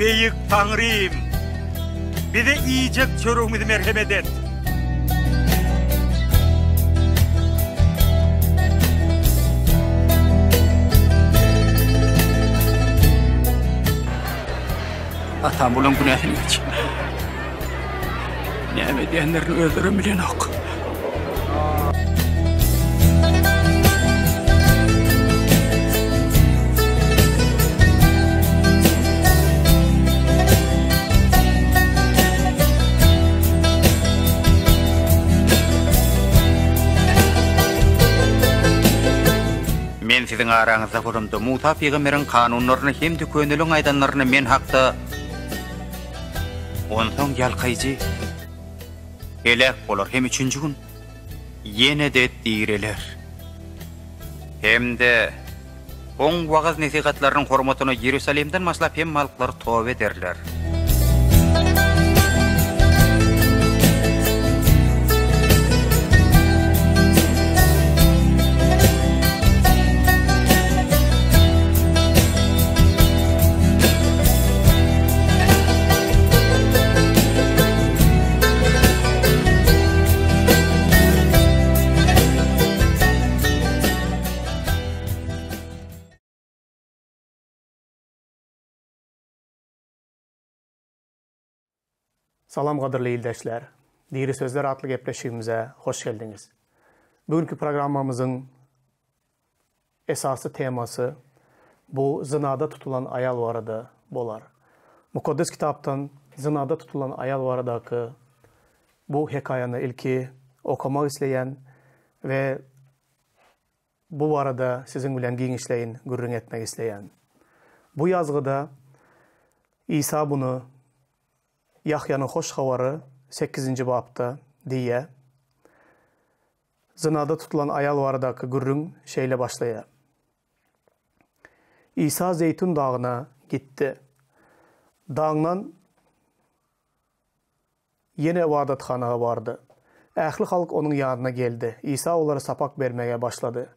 beyik Tanrım, bize iyicek çorumuzu merhamet et. Atam bulan günahını geç. Näme diýenlerini özlerim bilen ok. Men sizin aranızda kurumda Musa Peygamber'in kanunlarını hem de könülün aydanlarını men hakta ondan yalkayıcı elek olur hem üçüncü gün yine de direler hem de on vağız nesihatlarının hormatını Yerusalim'den maslap hem malklar tövbe derler. Salam qadırlı ildeşler, Diri Sözler adlı gepleşigimize hoş geldiniz. Bugünkü programmamızın esası teması bu zınada tutulan ayal varada bolar. Mukaddes kitaptan zınada tutulan ayal varadaki bu hekayany ilki okumak isleyen ve bu varada sizin bilen giňişleyin gürrüň etmek isleyen. Bu yazgıda İsa bunu Yahya'nın hoş havarı 8. babda diye zınada tutulan ayal varadaki gürrüň şeyle başlaya. İsa Zeytun dağına gitti. Dağından yine ibadatxanaga vardı. Ähli halk onun yanına geldi. İsa onlara sapak vermeye başladı.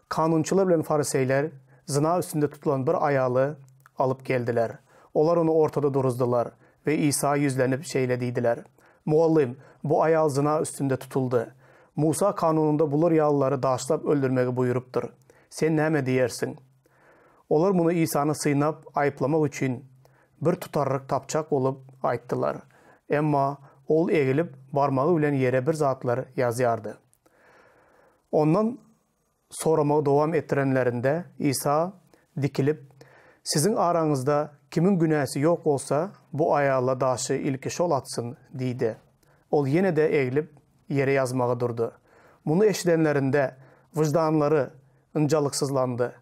Kanunçular bilen fariseyler zina üstünde tutulan bir ayalı alıp geldiler. Onlar onu ortada duruzdular ve İsa yüzlenip şeyle dediler. Muallim, bu ayal zina üstünde tutuldu. Musa kanununda bulur yağlıları daşlap öldürmeyi buyuruptur. Sen näme diýersiň? Olar bunu İsa'nı sıynap ayıplamak için bir tutarryk tapçak olup aýtdylar. Emma ol egilip barmagy bilen yere bir zatlar ýazýardy. Ondan soramagy dowam ettirenlerinde İsa dikilip, sizin aranızda kimin günahı yok olsa bu ayalla daşı ilki şol atsın diýdi. Ol yine de egilip yere yazmagy durdu. Bunu eşidenlerinde vicdanları ıncalıksızlandı.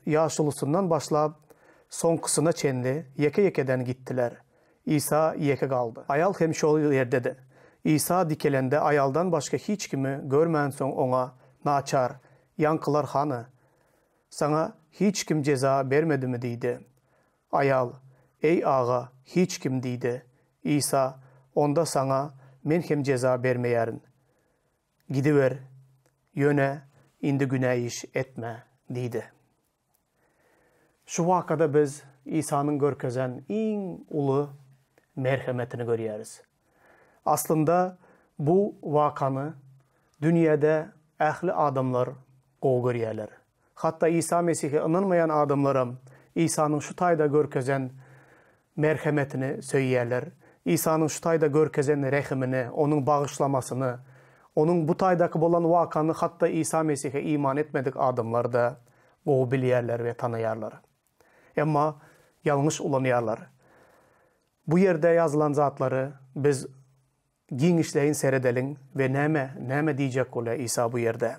Yaşulusundan başlap soňkysına çenli yeke-yekeden gittiler. İsa yeke kaldı. Ayal hem şol ýerdedi. İsa dikelende ayaldan başka hiç kimi görmän soň ona naçar, yankılar hanı, sana hiç kim ceza bermedi mi diýdi. Ayal, ey ağa, hiç kim diýdi. İsa, onda sana men hem ceza bermeýärin. Gidiver, yöne, indi günah iş etme diýdi. Şu vakada biz İsa'nın görkezen iň ulu merhemetini görýäris. Aslında bu vakany dünyada ähli adamlar gowy görýärler. Hatta İsa Mesih'e inanmayan adamlarım İsa'nın şu tayda görkezen merhemetini söýýärler. İsa'nın şu tayda görkezen rehimini, onun bağışlamasını, onun bu taydaki bolan wakany hatta İsa Mesih'e iman etmedik adamlar da gowy bilýärler ve tanaýarlar. Emma yanlış ulanýarlar. Bu yerde yazılan zatları biz giňişleyin seredelin ve näme diýjek bolar İsa bu yerde.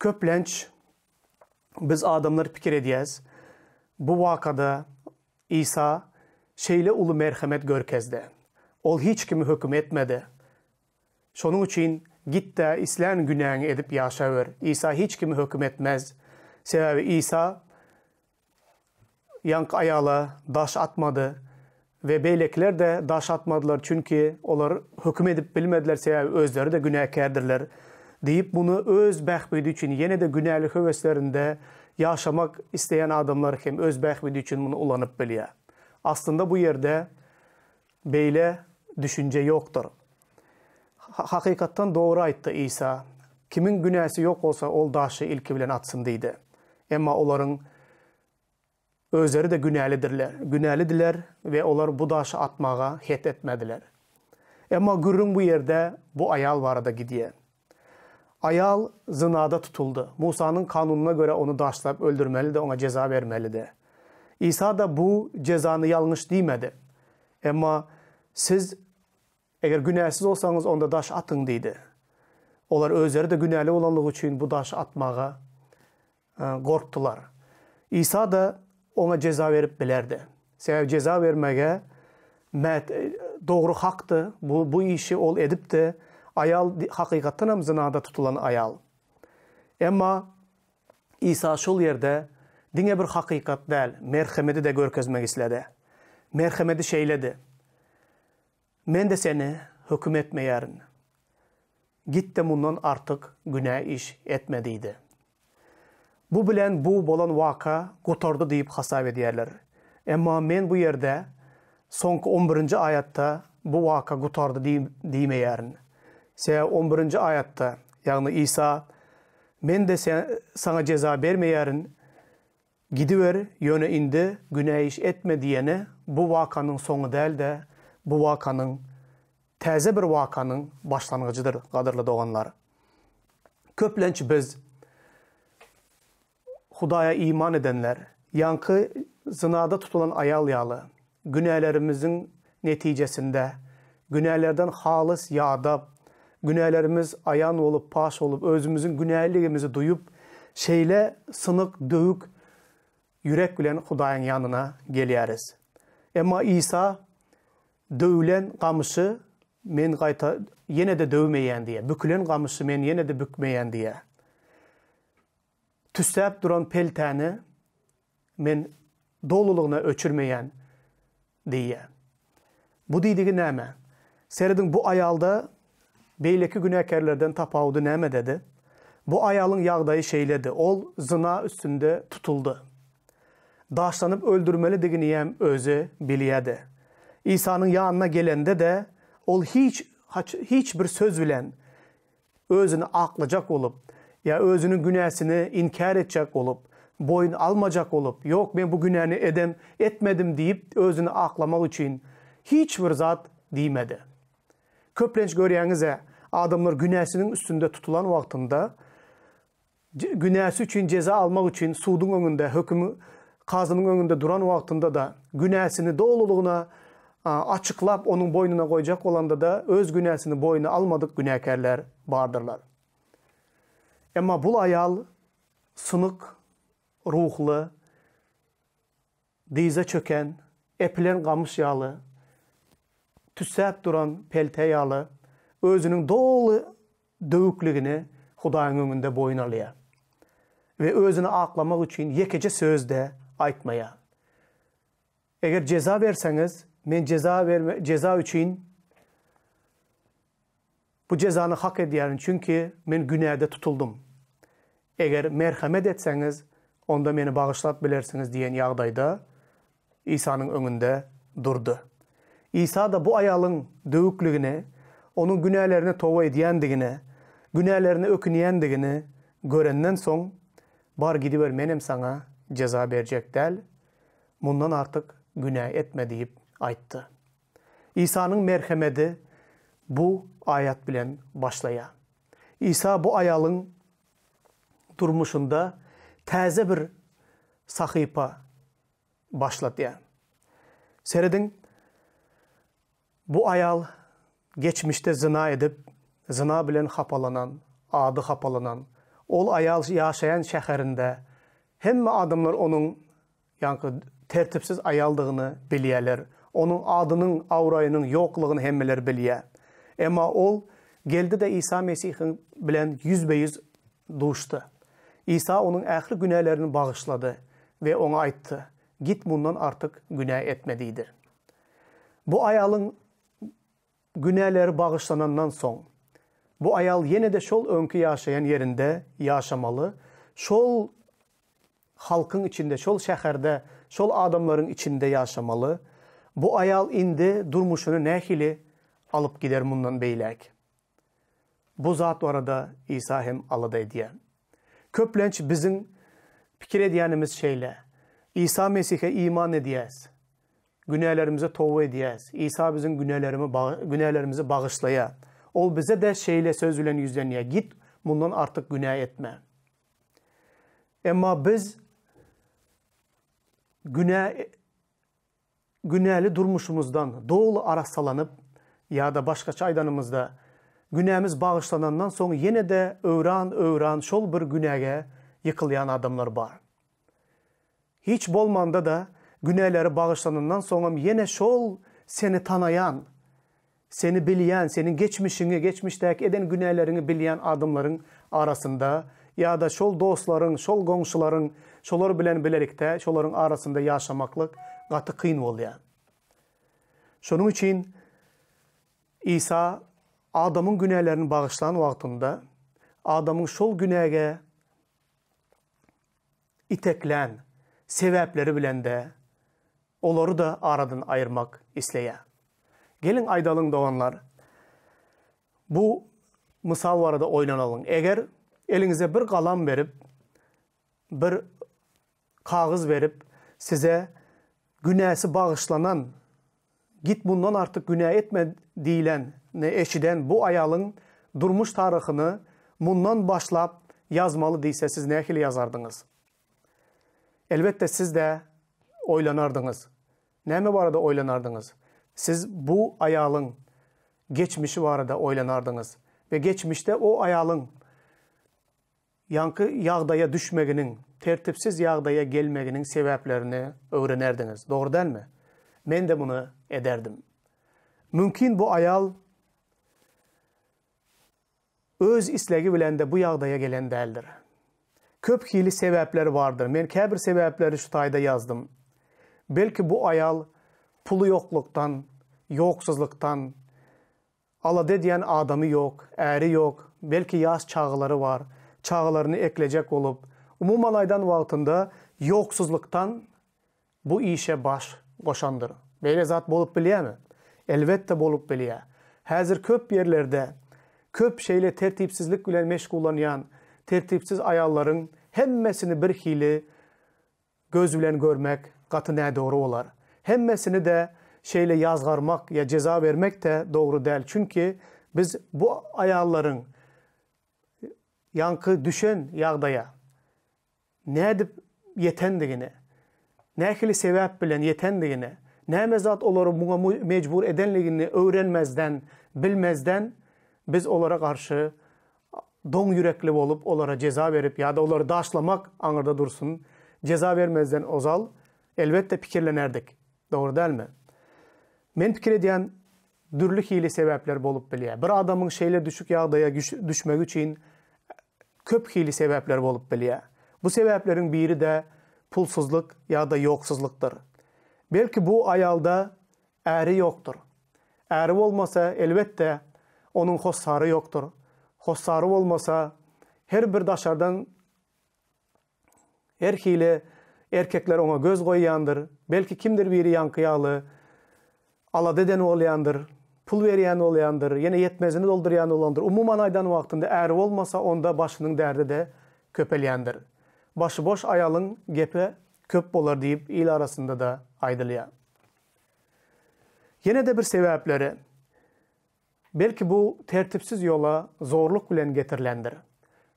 Köplenç biz adamlar pikir edýäs. Bu vakada İsa şeyle ulu merhamet görkezdi. Ol hiç kimi höküm etmedi. Şonun için git de islen günahını edip yaşaver. İsa hiç kimi höküm etmez. Sebebi İsa yank ayala daş atmadı ve beylekler de daş atmadılar çünkü onlar höküm edip bilmediler sebebi özleri de günahkardirler deyip bunu öz bəxbidi için yine de günahlı höveslerinde yaşamak isteyen adamlar hem öz bəxbidi için bunu ulanıp bilýär. Aslında bu yerde beyle düşünce yoktur. Hakikattan doğru aytdı İsa. Kimin günahı yok olsa ol daşı ilki bilen atsın deydi. Ama onların özleri de günahlidirler ve onlar bu daşı atmağa het etmediler. Ama görün bu yerde bu ayal var da gidiyor. Ayal zınada tutuldu. Musa'nın kanununa göre onu daşlayıp öldürmeli de ona ceza vermeli de. İsa da bu cezanı yanlış demedi. Ama siz eğer günahsız olsanız onda daş atın deydi. Onlar özleri de günahlı olanlığı için bu daşı atmağa korktular. İsa da ona ceza verip bilerdi. Sebep ceza vermeye doğru haktı. Bu işi ol edip de ayal hakikaten hem zinada tutulan ayal. Ama İsa şol yerde dine bir hakikat değil, merhameti de görkezmek istedi. Merhameti şeyledi. Men de seni hüküm etmeyerin. Git de bundan artık günah iş etmediydi. Bu bilen bu bolan vaka kotordu deyip hasab ediyerler. Ama men bu yerde sonki 11. ayatta bu vaka kotordu demeyerin. 11. ayatta yani İsa men de sana ceza vermeyerin. Gidiver yöne indi günah iş etme diyene bu vakanın sonu değil de bu vakanın təzə bir vakanın başlanğıcıdır qadırlı doğanlar. Köplenç biz Hudaya iman edenler, yankı zinada tutulan ayal yalı, günahlarımızın neticesinde, günahlardan halis yağda, günahlarımız ayan olup, paş olup, özümüzün günahliliğimizi duyup, şeyle sınık, dövük, yürek bilen Hudayın yanına geliriz. Ama İsa dövülen qamışı men qayta yine de dövmeyen diye, bükülen qamışı men yine de bükmeyen diye. Tüsläp duran pelteni men doluluğuna öçürmeyen diye. Bu diýdigi näme? Seredin bu ayalda beyleki günahkarlardan tapawdy näme dedi? Bu ayalın ýagdaýy şeyledi. Ol zina üstünde tutuldu. Daşlanıp öldürmeli digini hem özü biliyedi. İsa'nın yanına gelende de ol hiç bir söz bilen özünü aklayacak olup ya özünün günahsını inkar edecek olup boyun almayacak olup yok ben bu günahını etmedim deyip özünü aklamak için hiçbir zat demedi. Köplenç görýäňize adamlar günahsının üstünde tutulan vaktinde günahsı için ceza almak için sudun önünde hükmü kazının önünde duran vaktinde da günahsını doğruluğuna açıklap onun boynuna koyacak olanda da öz günahsını boynuna almadık günahkarlar bardırlar. Ama bu ayal sınık, ruhlu, dize çöken, epilen qamış yalı, tüssäp duran pelte yalı, özünün dolu dövüklüğünü Hudaýyň önünde boyun alıyor. Ve özünü aklamak için yekece sözde aytmaya. Eğer ceza verseniz, men ceza için bu cezanı hak ediyorum çünkü men günahda tutuldum. Eğer merhamet etseniz, onda beni bağışlap bilersiniz diyen ýagdaýda İsa'nın önünde durdu. İsa da bu ayalın dövüklüğüne, onun günahlarını tova ediyendigine, günahlarını ökünüyendigine görenden soň bar gidiver menem sana ceza berjek del, bundan artık günah etme deyip aytdı. İsa'nın merhameti bu ayat bilen başlaya. İsa bu ayalın durmuşunda täze bir sahipa başlatdı. Seredin bu ayal geçmişte zina edip, zina bilen hapalanan, adı hapalanan, ol ayal yaşayan şäherinde hemme adamlar onun yankı tertipsiz ayaldığını bilýärler. Onun adının, aurayının yokluğunu hemmeler bilýär. Ama ol geldi de İsa Mesih'in bilen yüzbeyiz duştu. İsa onun ähli günahlarını bağışladı ve ona ayttı. Git bundan artık günah etmediydi. Bu ayalın günahları bağışlanandan soň bu ayal yine de şol önkü yaşayan yerinde yaşamalı. Şol halkın içinde, şol şäherde, şol adamların içinde yaşamalı. Bu ayal indi durmuşunu nähili alıp gider bundan beýlek. Bu zat arada İsa hem alıda diye. Köplenç bizim pikir edýänimiz şeýle. İsa Mesih'e iman edýäs. Günahlarımıza tövbe edýäs. İsa bizim günahlarımızı bağışlaya. Ol bize de şeýle söz bilen yüzlenýär. Git bundan artık günah etme. Emma biz günahly durmuşumuzdan doğulu arasalanıp ya da başka çaydanımızda günahımız bağışlanandan sonra yine de öğran şol bir günaha yıkılyan adamlar var. Hiç bolmanda da günahları bağışlanandan sonra yine şol seni tanayan, seni bilyen, senin geçmişteki eden günahlarını bilyen adamların arasında ya da şol dostların, şol goňşuların, şolar bilen bilerikde, şoların arasında yaşamaklık gatı kıyın bolýar. Şonun için İsa adamın günahlarını bağışlanan wagtynda adamın şol günaha iteklen sebäpleri bilen de olary da aradan ayırmak isleýär. Gelin aydalyň doganlar. Bu misal barada oýlanalyň. Eger elinize bir kalam verip, bir kağız verip, size günahsı bağışlanan, git bundan artık günah etme diýilen, eşiden bu ayalın durmuş tarihini bundan başlap yazmalı diýse siz nähili yazardınız? Elbette siz de oýlanardınız. Näme barada oýlanardınız? Siz bu ayalın geçmişi barada oýlanardınız. Ve geçmişte o ayalın yankı yağdaya düşmeginin, tertipsiz yağdaya gelmeginin sebeplerini öğrenerdiniz. Doğru değil mi? Ben de bunu ederdim. Mümkün bu ayal öz islegi bilen de bu yağdaya gelen değildir. Köp hili sebepleri vardır. Ben käbir sebepleri şu tayda yazdım. Belki bu ayal pulu yokluktan, yoksuzluktan, alade diyen adamı yok, eri yok, belki yaz çağları var, çağlarını ekleyecek olup, umuman aydan wagtynda yoksuzluktan bu işe baş koşandır. Böyle zat bolup bilýärmi? Elbette bolup bilýär. Häzir köp yerlerde, köp şeyle tertipsizlik bilen meşgullanýan, tertipsiz ayalların hemmesini bir hili göz bilen görmek gatı näde doğru olar. Hemmesini de şeyle yazgarmak ya ceza vermek de doğru değil. Çünkü biz bu ayalların yankı düşen yağdaya ne edip yetendigini, nähili sebep bilen yetendigini, näme zat olary buna mecbur edenligini öğrenmezden, bilmezden biz olara karşı don yürekli olup olara ceza verip ya da oları daşlamak aňyrda dursun, ceza vermezden ozal elbette pikirlenerdik. Doğru değil mi? Men pikir edýän dürlü hili sebepler bolup bilýär. Bir adamın şeyle düşük yağdaya düşmek için köp hili sebepler bolup bilýär. Bu sebeplerin biri de pulsuzluk ya da yoksuzluktur. Belki bu ayalda äri yoktur. Äri olmasa elbette onun hossarı yoktur. Hossarı olmasa her bir daşardan her hili erkekler ona göz koýýandyr. Belki kimdir biri yankıyalı, aladeden olyandır, pul berýän olyandır, yine yetmezini dolduryan olandır. Umuman aydan wagtynda äri olmasa onda başının derdi de köpelýändir. Başıboş ayalın gepe köp bolar diýip il arasında da aýdylýar. Yine de bir sebepleri, belki bu tertipsiz yola zorluk bilen getirilendir.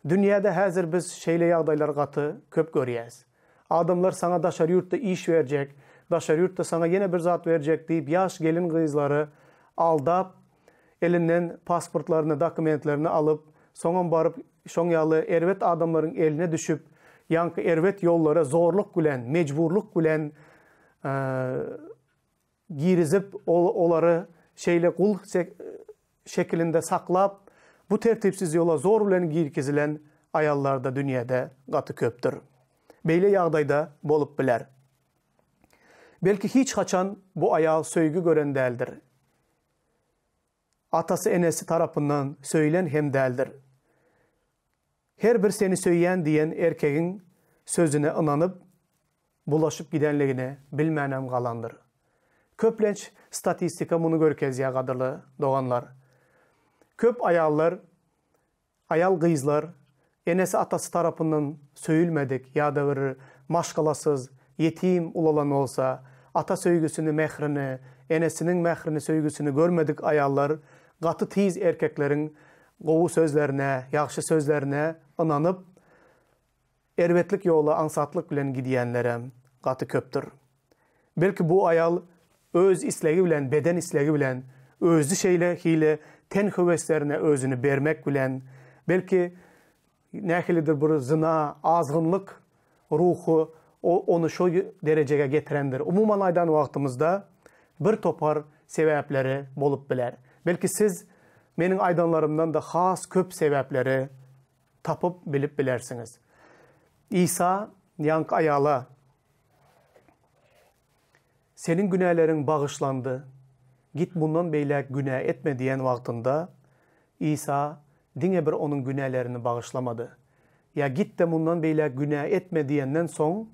Dünyada häzir biz şeýle ýagdaýlar gatı köp görýäs. Adamlar sana daşary ýurtda iş berjek, daşary ýurtda sana yine bir zat berjek diýip ýaş gelin gyzlary aldap, elinden pasportlaryny, dokumentlerini alıp, soňam baryp şoň ýaly erwet adamlaryň eline düşüp, yankı erwet ýollara zorluk bilen, mecburluk bilen girizip olary şeýle kul şekilinde saklap, bu tertipsiz yola zor bilen girkizilen ayallar da dünyada gatı köpdür. Beýle ýagdaýda bolup biler. Belki hiç haçan bu ayal söýgü gören däldir. Atası enesi tarapından söylen hem däldir. Her bir seni söýýän diýen erkegiň sözüne ynanyp bulaşyp gidenligine bilmänem galandyr. Köplenç statistika bunu görkezýär gadyrly doganlar. Köp ayallar, ayal gyzlar enesi atası tarapından söyülmedik ya da bir maşgalasız, yetim ulalan olsa, ata söýgüsini, mehrini, enesinin mehrini, söýgüsini görmedik ayallar, gatı tiz erkeklerin gowu sözlerine, ýagşy sözlerine ynanyp, erwetlik ýoly ansatlyk bilen gidiýenlere gatı köpdür. Belki bu ayal öz islegi bilen, beden islegi bilen, özlü şeyle hile ten höveslerine özünü bermek bilen, belki nähilidir bir zina, azgınlık ruhu onu şu dereceye getirendir. Umuman aydan wagtymyzda bir topar sebäpleri bolup biler. Belki siz menin aydanlarımdan da has köp sebäpleri tapıp bilip bilersiniz. İsa yank ayala senin günahlerin bağışlandı. Git bundan beýle günah etme diýen wagtynda İsa diňe bir onun günahlerini bağışlamadı. Ya git de bundan beýle günah etme diýenden soň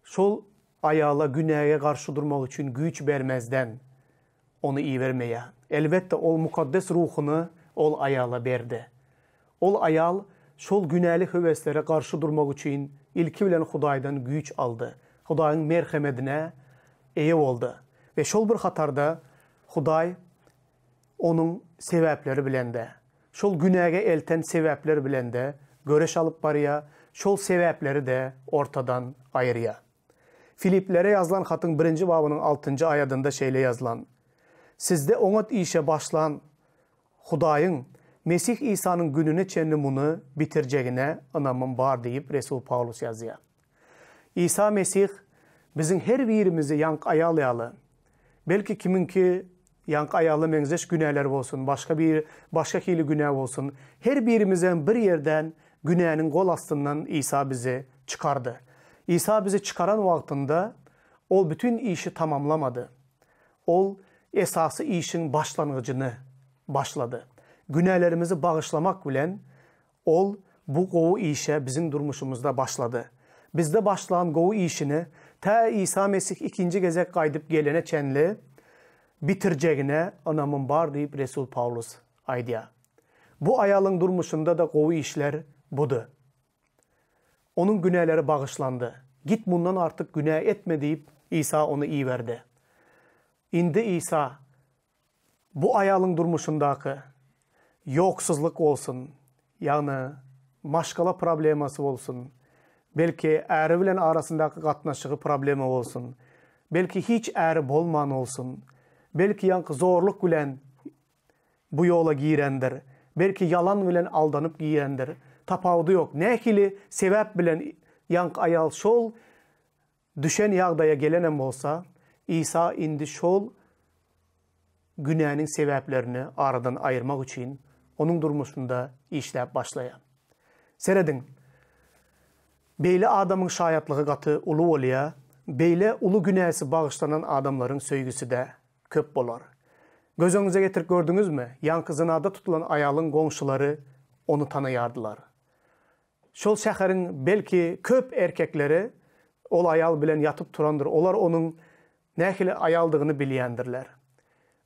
şol ayala günaha garşy durmak üçin güç bermezden onu iyi vermeye. Elbette ol mukaddes ruhunu ol ayala berdi. Ol ayal şol günahly höweslere garşy durmak üçin ilki bilen Hudaýdan güç aldı. Hudaýyň merhemetine eýe boldy. Ve şol bir hatarda Hudaý onun sebäpleri bilen de, şol günaha elten sebäpleri bilen de göreş alıp barýa, şol sebäpleri de ortadan aýyrýa. Filiplere yazılan hatyň 1-nji babynyň 6-njy aýatynda şeýle yazılan: Sizde oňat işe başlan Hudaýyň Mesih İsa'nın gününe çenli bunu bitirjegine ynamym bar diýip Resul Paulus ýazýar. İsa Mesih bizim her birimizi yank ayalayalı. Belki kiminki yank ayalı mengzeş günahlar olsun, başka hili günah olsun. Her birimizden bir yerden günahının gol astından İsa bizi çıkardı. İsa bizi çıkaran wagtynda ol bütün işi tamamlamadı. Ol esası işin başlangıcını başladı. Günahlarımızı bağışlamak bilen ol bu gowu işe bizim durmuşumuzda başladı. Bizde başlayan gowu işini ta İsa Mesih ikinci gezek gaýdyp gelene çenli bitirjegine ynamym bar diýip Resul Paulus aýdýar. Bu ayalyň durmuşunda da gowu işler budu. Onun günahları bağışlandı. Git bundan artık günah etme diýip İsa onu iyi verdi. Indi İsa bu ayalyň durmuşundaky yoksuzluk olsun, yani maşgala probleması olsun, belki äri bilen arasındaky gatnaşygy problemi olsun, belki hiç äri bolman olsun, belki yank zorluk bilen bu yola girendir, belki yalan bilen aldanıp girendir, tapawdy yok. Nähili sebäp bilen yank ayal şol düşen ýagdaýa gelenem bolsa, İsa indi şol günahnyň sebäplerini aradan aýyrmak üçin onun durmuşunda işläp başlaýar. Seredin, beýle adamyň şaýatlygy gaty ulu bolýa, beýle ulu günäsi bağışlanan adamlaryň söýgüsü de köp bolar. Gözüňize getirip gördüňizmi? Yanky zynada tutulan aýalyň goňşulary onu tanaýardylar. Şol şäheriň belki köp erkekleri ol aýal bilen yatıp turandyr. Olar onun nähili aýaldygyny bilýändirler.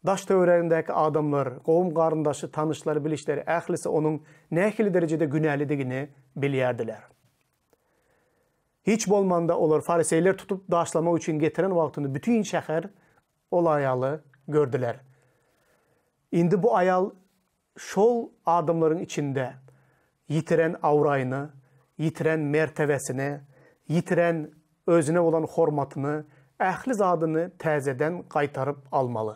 Daş töweregindäki adamlar, gowum garyndaşy, tanışlary, bilişleri, ählisi onun nähili derejede günälidigini bilýärdiler. Hiç bolmanda olar fariseyler tutup daşlamak üçin getiren wagtynda bütün şäher ol aýaly gördüler. Indi bu aýal şol adamlaryň içinde yitiren awraýyny, yitiren mertebesini, yitiren özüne olan hormatyny, ähli zadyny täzeden gaýtaryp almaly.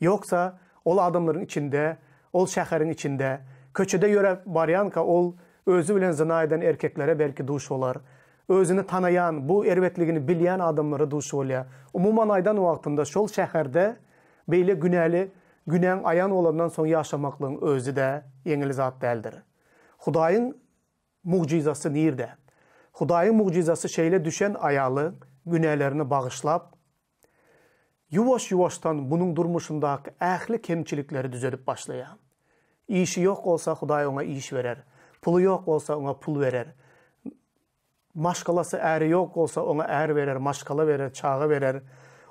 Yoksa ol adamların içinde, ol şäheriň içinde, köçede ýöre baryanka ol özü bilen zina eden erkeklere belki duş olar. Özünü tanayan, bu erwetligini bilýän adamlara duş bolýar. Umuman aýdan wagtynda şol şäherde beýle günäli, günäň aýan olandan soň ýaşamaklyň özü de yeňil zat däldir. Hudaýyň mucizasy nirde? Hudaýyň mucizasy şeýle düşen aýaly günälerini bağışlap, yuwaş-yuwaşdan bunun durmuşundaky ähli kemçilikleri düzelip başlaýar. İşi yok olsa Hudaý ona iş verer. Pulu yok olsa ona pul verer. Maşgalası äri yok olsa ona är verer, maşgala verer, çağı verer.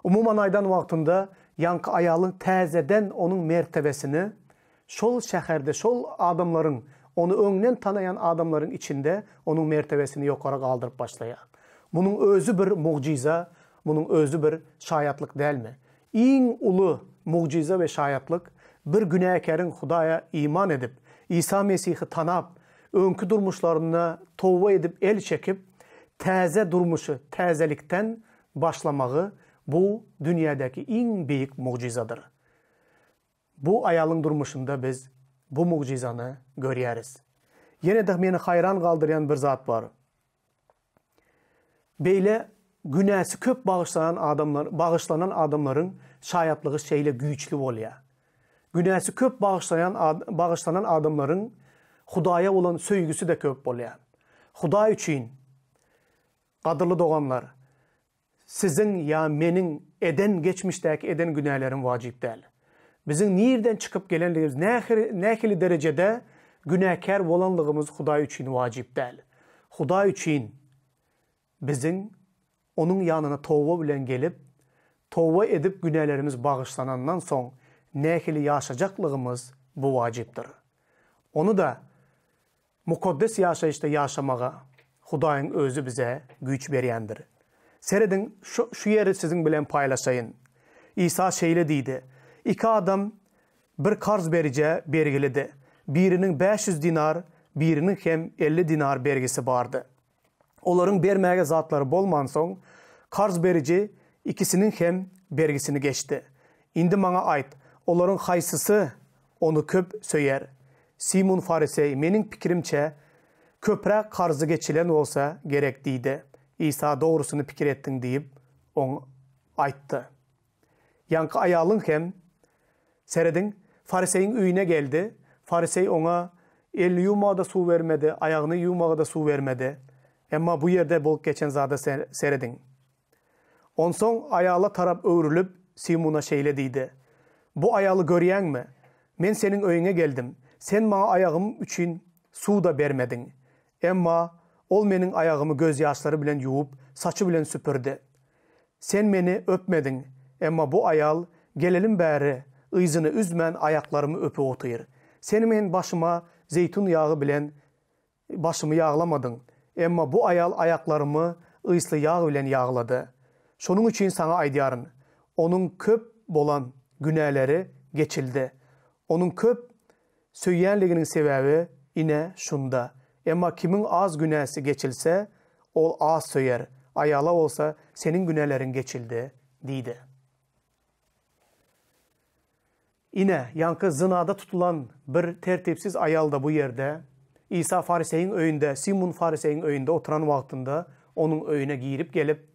Umuman aydan wagtynda yankı ayalyň täzeden onun mertebesini şol şäherde, şol adamlaryň, onu öňden tanayan adamlaryň içinde onun mertebesini ýokary galdyryp başlaýar. Munyň özü bir mugjiza, munyň özü bir şaýatlyk dälmi? Iň uly mugjiza we şaýatlyk bir günäkäriň Hudaýa iman edip, İsa Mesihi tanap, öňkü durmuşlaryna towba edip el çekip, täze durmuşy, täzelikden başlamagy bu dünyadaki iň beýik mugjizadyr. Bu ayalyň durmuşunda biz bu mugjizany görýäris. Ýene de meni hayran galdyrýan bir zat bar. Beýle günäsi köp bağışlanan adamlaryň şaýatlygy şeýle güýçli bolýar. Günäsi köp bağışlanan adamlaryň Hudaýa olan söýgüsü de köp bolýar. Hudaý üçin gadyrly doganlar, sizin ya meniň geçmişdäki eden günälerim wajyp däl. Bizim nirden çıkıp gelenligimiz nähili derecede günahkar bolanlygymyz Hudaý üçin wajyp däl. Hudaý üçin bizim onun yanına towba bilen gelip, towba edip günahlarımız bağışlanandan soň nähili ýaşajaklygymyz bu wajypdyr. Onu da mukaddes ýaşaýyşda ýaşamaga Hudaýyň özü bize güýç berýändir. Seredin şu yeri sizin bilen paylaşayın. İsa şeýle diýdi: İki adam bir karz bergilidi. Birinin 500 dinar, birinin hem 50 dinar bergisi bardı. Olaryň bermäge zatlary bolman soň, karz berici ikisinin hem bergisini geçti. Indi maňa aýt, olaryň haýsysy onu köp söýer? Simon Farisey, meniň pikirimçe köprek karzı geçilen olsa gerek diýdi. İsa doğrusunu pikir ettin diýip oň aýtdy. Yankı ayalyň hem seredin Fariseýiň üýüne geldi. Farisey ona elini yumağa da su vermedi, ayağını yumağa da su vermedi. Emma bu yerde bolup geçen zada seredin. Onsoň ayala tarap öwrülüp Simona şeýle diýdi: Bu ayaly görýäňmi? Men seniň öýüňe geldim. Sen maňa ayağım üçin su da bermedin. Emma ol meniň ayağımı göz ýaşlary bilen ýuwup, saçy bilen süpürdi. Sen meni öpmedin. Emma bu ayal gelelim bäri yzyny üzmän ayaklarımı öpüp otyr. Sen men başıma zeytun yağı bilen başımı yağlamadın. Emma bu ayal ayaklarımı ysly yağ bilen yağladı. Şonuň üçin sana aýdýaryn, onun köp bolan günäleri geçildi. Onun köp söýýänliginiň sebäbi ine şunda. Emma kimin az günäsi geçilse, ol az söýer. Ayala olsa senin günälerin geçildi, diýdi. Ine yankı zınada tutulan bir tertipsiz ayal da bu yerde, İsa Fariseýiň öýünde, Simon Fariseýiň öýünde oturan wagtynda onun öýüne girip gelip,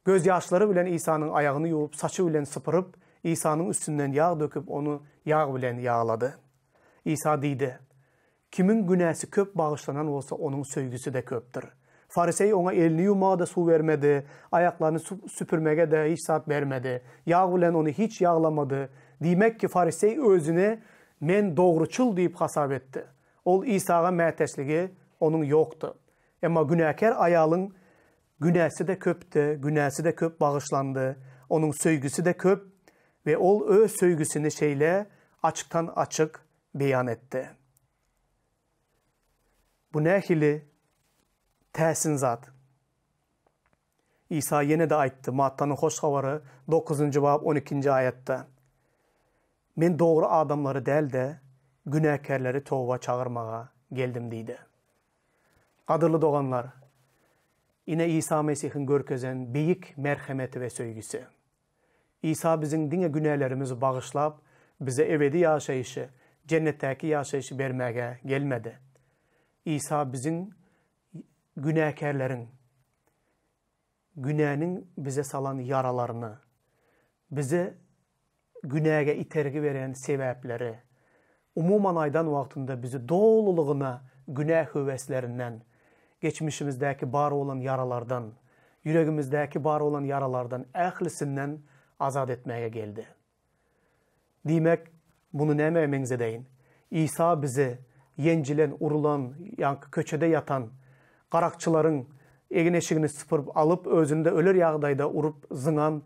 göz ýaşlary bilen İsa'nın ayağını ýuwup, saçy bilen sıpırıp, İsa'nın üstünden yağ döküp onu yağ bilen yağladı. İsa diýdi: Kimin günäsi köp bağışlanan olsa onun söýgüsü de köpdür. Farisey ona elini yumağa da su vermedi, ayaklarını süpürmege de hiç saat vermedi, yağ bilen onu hiç yağlamadı. Diýmek ki Farisey özüne men dogruçul diýip hasap etdi. Ol İsa'ga mäteşligi onun yoktu. Emma günäkär ayalyň günäsi de köpdi, günäsi de köp bağışlandı. Onun söýgüsü de köp ve ol öz söýgüsini şeýle açyktan açyk beýan etdi. Bu nähili täsin zat. İsa ýene de aýtdy Mattanyň hoş habary 9-njy bab 12-nji aýatda. Men dogry adamlary däl de günäkärleri towba çağırmaga geldim diýdi. Gadyrly doganlar, ine İsa Mesihiň görkezen beýik merhemeti we söýgüsi. İsa biziň diňe günälerimizi bagışlap, bize ebedi ýaşaýyşy, cennetdäki ýaşaýyşy bermäge gelmedi. İsa biziň günäkärleriň, günäniň bize salan yaralaryny, bize günäge itergi beren sebäpleri, umuman aydan wagtynda bizi dolulugyna günäh höweslerinden, geçmişimizdäki bar olan yaralardan, yüregimizdäki bar olan yaralardan ählisinden azad etmäge geldi. Diýmek, bunu näme meňze deýin? İsa bizi yencilen, urulan, yankı köçede yatan, garakçılaryň egin eşigini sıpırıp alıp özünde öler ýagdaýda urup zyňan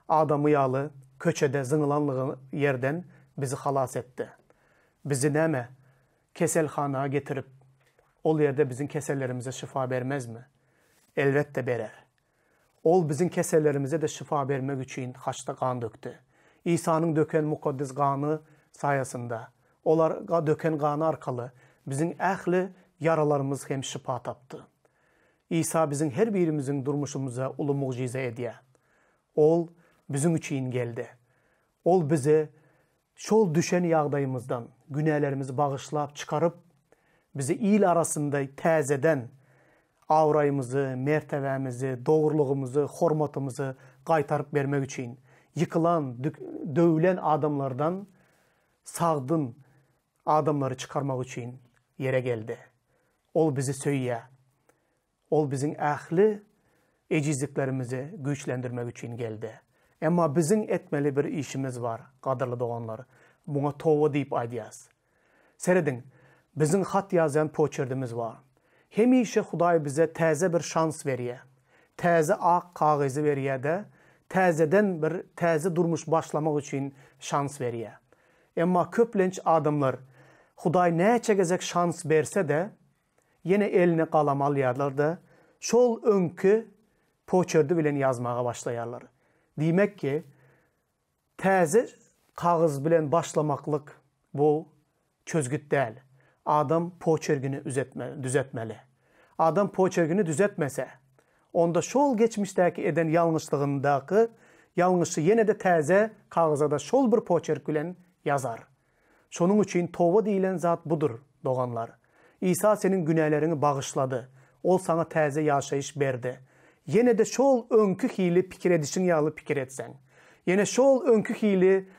adamı yalı, köçede zıngılanlığı yerden bizi halas etti. Bizi näme? Keselhanaya getirip, ol yerde bizim kesellerimize şifa vermez mi? Elbette berer. Ol bizim kesellerimize de şifa vermek için haçta kan döktü. İsa'nın döken mukaddes kanı sayesinde, olar döken kanı arkalı bizim ähli yaralarımız hem şifa taptı. İsa bizim her birimizin durmuşumuza ulu mucize ediyor. Ol bizim için geldi. Ol bize şol düşen yağdayımızdan günahlarımızı bağışlap çıkarıp bizi il arasında təzeden avrayımızı, mertebemizi, doğruluğumuzu, hormatımızı qaytarıp vermek için yıkılan, dövülen adamlardan sağdın adamları çıkarmak için yere geldi. Ol bizi söyye. Ol bizim ähli ecizliklerimizi güçlendirmek için geldi. Ama bizim etmeli bir işimiz var, qadırlı doğanlar. Buna tova deyip aydiyaz. Seredin, bizim xat yazan poçerdimiz var. Hemişe Xuday bize təzə bir şans veriyor. Təzə ağ kağızı veriyor da, təzə durmuş başlamak için şans veriyor. Ama köplenç adamlar, Xuday ne çekecek şans verse de, yine eline qalam alıyarlar da, şol önkü poçerdi bilen yazmağa başlayarlar. Demek ki, təzə kağız bilen başlamaklık bu çözgüt değil. Adam poçergini düzeltmeli. Adam poçergini düzeltmese, onda şol geçmişteki eden yanlışlığındaki yanlışı yine de təzə kağıza da şol bir poçerk bilen yazar. Şonun için tova deyilen zat budur doğanlar. İsa senin günahlarını bağışladı. Ol sana təzə yaşayış verdi. Yine de şol önkü hili pikir edişin yağlı pikir etsen. Yine şol önkü hili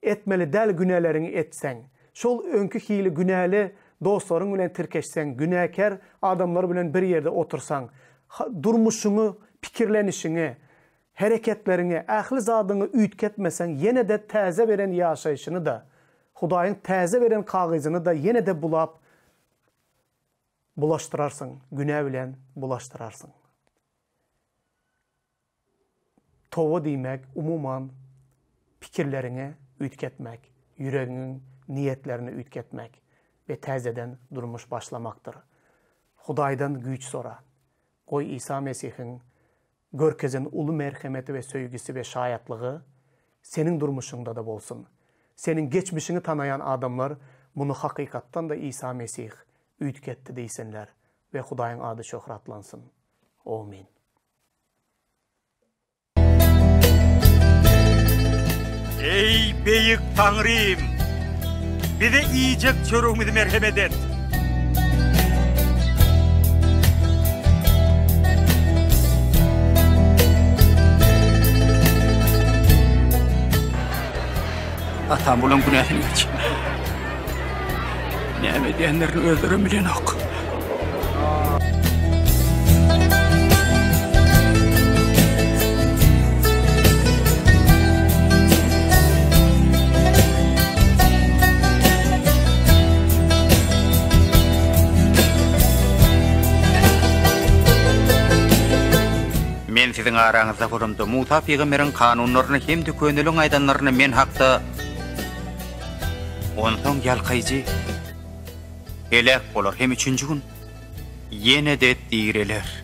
etmeli del günahlarını etsen. Şol önkü hili günahlı dostların bilen tirkeşsen, günahkar adamlar bilen bir yerde otursan, durmuşunu, pikirlenişini, hareketlerini, ähli zadını üytketmesen, yine de təzə veren yaşayışını da, Xudayın təzə veren kağızını da yine de bulap, bulaştırarsın, günah bilen bulaştırarsın. Tova demek, umuman pikirlerini üytketmek, yüreğinin niyetlerini üytketmek ve təzədən durmuş başlamaktır. Xudaydan güç sonra, qoy İsa Mesih'in görkezin ulu merhameti ve söygüsü ve şayatlığı senin durmuşunda da bolsun. Senin geçmişini tanıyan adamlar bunu hakikattan da İsa Mesih üytketti deysenler ve Xudayın adı şöhratlansın. Amin. Ey beyik Tanrım! Bize iyicek çörüğümüzü merhamet et. Atam bulan günahını geç. Näme diýenlerini öldürüm bilen ok. Men sizin aranızda kurumda Musa Peygamber'in kanunlarını hem de könülün aydanlarını men hakta ondan yalqaycı elek bolar hem üçüncü gün yine de direler.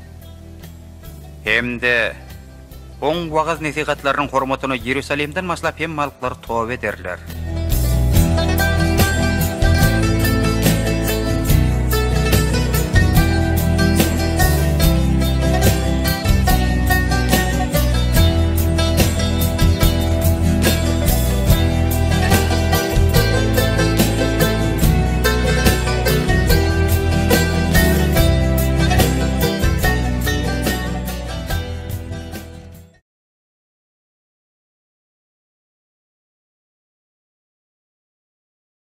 Hem de on wagaz nasihatlarının hormatına Yerusalim'den maslap hem malklar tövbe derler.